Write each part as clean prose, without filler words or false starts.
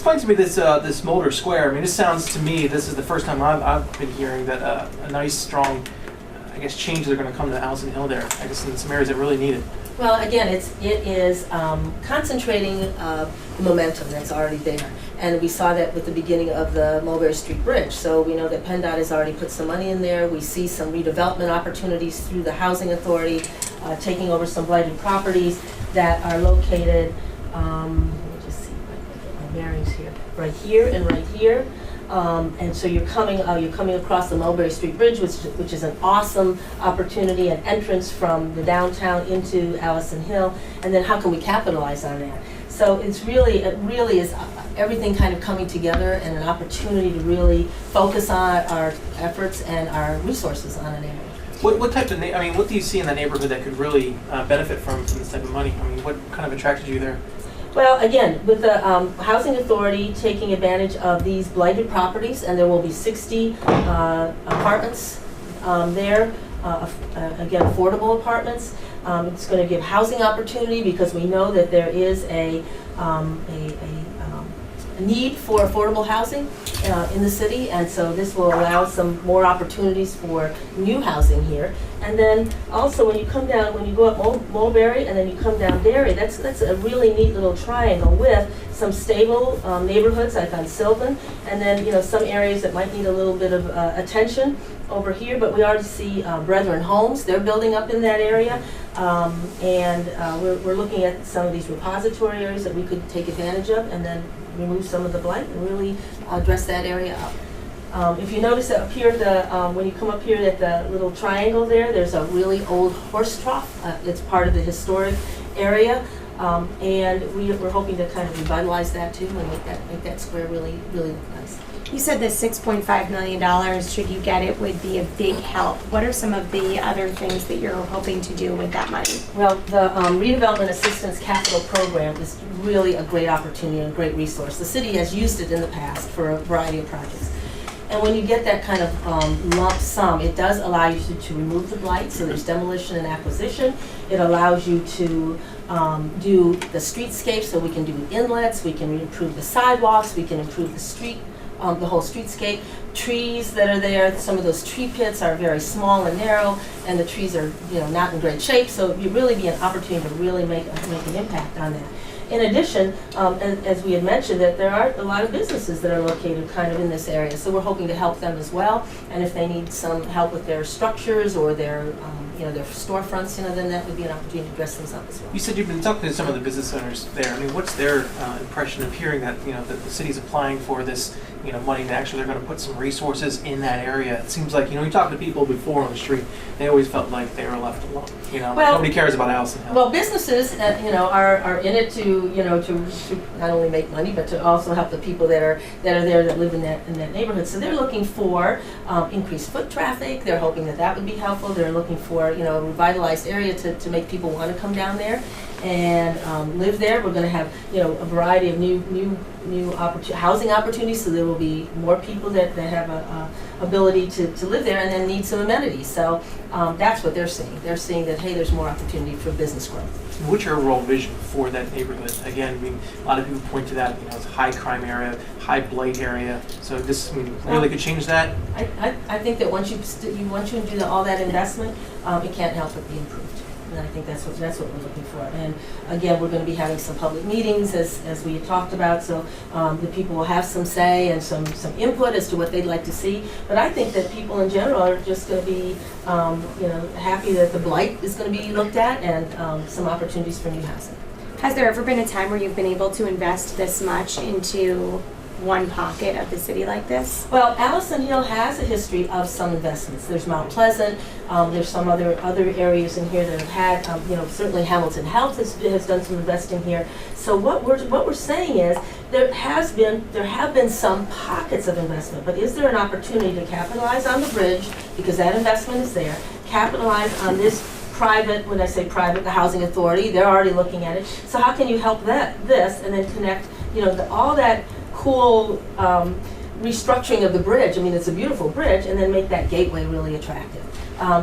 Explain to me this Mulder Square. I mean, this sounds to me, this is the first time I've been hearing that a nice, strong, I guess, changes are going to come to Allison Hill there. I guess in some areas that really need it. Well, again, it is concentrating the momentum that's already there. And we saw that with the beginning of the Mulberry Street Bridge. So we know that PennDOT has already put some money in there. We see some redevelopment opportunities through the Housing Authority, taking over some blighted properties that are located, let me just see if I can get my bearings here, right here and right here. And so you're coming across the Mulberry Street Bridge, which is an awesome opportunity, an entrance from the downtown into Allison Hill. And then how can we capitalize on that? So it really is everything kind of coming together and an opportunity to really focus on our efforts and our resources on an area. What type of, I mean, what do you see in that neighborhood that could really benefit from this type of money? I mean, what kind of attracted you there? Well, again, with the Housing Authority taking advantage of these blighted properties, and there will be 60 apartments there, again, affordable apartments. It's going to give housing opportunity because we know that there is a need for affordable housing in the city, and so this will allow some more opportunities for new housing here. And then also when you come down, when you go up Mulberry and then you come down Derry, that's a really neat little triangle with some stable neighborhoods like on Sylvan, and then some areas that might need a little bit of attention over here. But we already see Brethren Homes, they're building up in that area, and we're looking at some of these repository areas that we could take advantage of, and then remove some of the blight and really dress that area up. If you notice that up here, when you come up here at the little triangle there's a really old horse trough. It's part of the historic area, and we're hoping to kind of revitalize that too and make that square really look nice. You said the $6.5 million, should you get it, would be a big help. What are some of the other things that you're hoping to do with that money? Well, the Redevelopment Assistance Capital Program is really a great opportunity and a great resource. The city has used it in the past for a variety of projects. And when you get that kind of lump sum, it does allow you to remove the blight, so there's demolition and acquisition. It allows you to do the streetscape, so we can do inlets, we can improve the sidewalks, we can improve the street, the whole streetscape. Trees that are there, some of those tree pits are very small and narrow, and the trees are not in great shape, so it really be an opportunity to really make an impact on that. In addition, as we had mentioned, that there are a lot of businesses that are located kind of in this area, so we're hoping to help them as well. And if they need some help with their structures or their their storefronts, then that would be an opportunity to dress those up as well. You said you've been talking to some of the business owners there. I mean, what's their impression of hearing that that the city's applying for this money, that actually they're going to put some resources in that area? It seems like you talk to people before on the street, they always felt like they were left alone. Well, nobody cares about Allison Hill. Well, businesses are in it to not only make money, but to also help the people that are there that live in that neighborhood. So they're looking for increased foot traffic. They're hoping that would be helpful. They're looking for a revitalized area to make people want to come down there and live there. We're going to have a variety of new housing opportunities, so there will be more people that have a ability to live there and then need some amenities. So that's what they're seeing. They're seeing that, hey, there's more opportunity for business growth. What's your overall vision for that neighborhood? Again, I mean, a lot of people point to that, it's a high crime area, high blight area. So this, really could change that? I think that once you do all that investment, it can't help but be improved. And I think that's what we're looking for. And again, we're going to be having some public meetings as we had talked about, so the people will have some say and some input as to what they'd like to see. But I think that people in general are just going to be happy that the blight is going to be looked at and some opportunities for new housing. Has there ever been a time where you've been able to invest this much into one pocket of the city like this? Well, Allison Hill has a history of some investments. There's Mount Pleasant. There's some other areas in here that have had, certainly Hamilton Health has done some investing here. So what we're saying is there have been some pockets of investment, but is there an opportunity to capitalize on the bridge, because that investment is there, capitalize on this private, when I say private, the Housing Authority, they're already looking at it. So how can you help this and then connect, all that cool restructuring of the bridge? I mean, it's a beautiful bridge, and then make that gateway really attractive.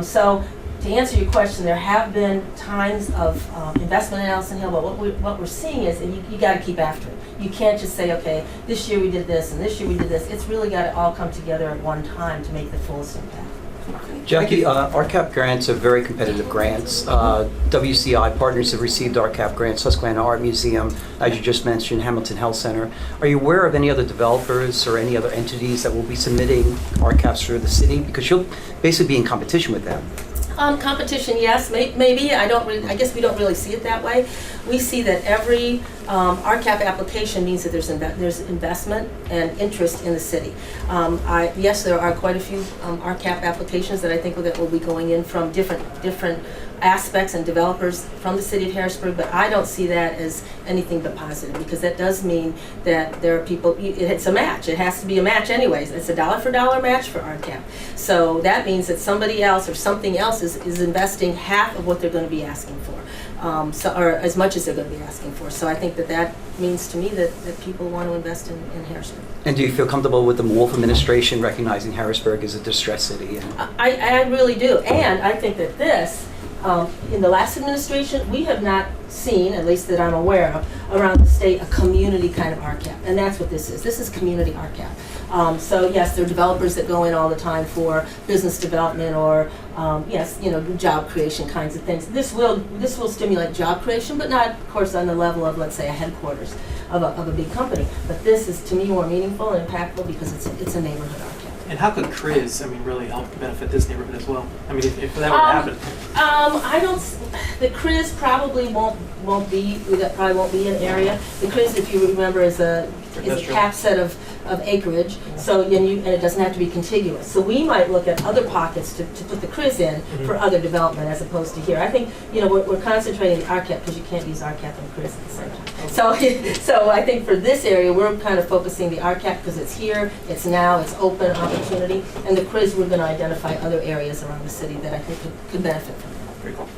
So to answer your question, there have been times of investment in Allison Hill, but what we're seeing is that you got to keep after it. you can't just say, okay, this year we did this and this year we did this. It's really got to all come together at one time to make the fullest impact. Jackie, RCAP grants are very competitive grants. WCI partners have received RCAP grants, Susquehanna Art Museum, as you just mentioned, Hamilton Health Center. Are you aware of any other developers or any other entities that will be submitting RCAPs through the city? Because you'll basically be in competition with them. Competition, yes, maybe. I guess we don't really see it that way. We see that every RCAP application means that there's investment and interest in the city. Yes, there are quite a few RCAP applications that I think that will be going in from different aspects and developers from the city of Harrisburg, but I don't see that as anything but positive, because that does mean that there are people, it's a match. It has to be a match anyways. It's a dollar for dollar match for RCAP. So that means that somebody else or something else is investing half of what they're going to be asking for, or as much as they're going to be asking for. So I think that means to me that people want to invest in Harrisburg. And do you feel comfortable with the Wolf administration recognizing Harrisburg as a distressed city? I really do. And I think that this, in the last administration, we have not seen, at least that I'm aware of, around the state, a community kind of RCAP. And that's what this is. This is community RCAP. So yes, there are developers that go in all the time for business development or yes, job creation kinds of things. This will stimulate job creation, but not, of course, on the level of, let's say, a headquarters of a big company. But this is, to me, more meaningful and impactful because it's a neighborhood RCAP. And how could CRIZ, really help benefit this neighborhood as well? If that were to happen. I don't. The CRIZ probably won't be. That probably won't be an area. The CRIZ, if you remember, is a capped set of acreage. So and it doesn't have to be contiguous. So we might look at other pockets to put the CRIZ in for other development as opposed to here. I think we're concentrating the RCAP because you can't use RCAP and CRIZ at the same time. So I think for this area we're kind of focusing the RCAP because it's here, it's now, it's open opportunity, and the CRIZ we're going to identify other areas around the city that I think could benefit from it. Very cool.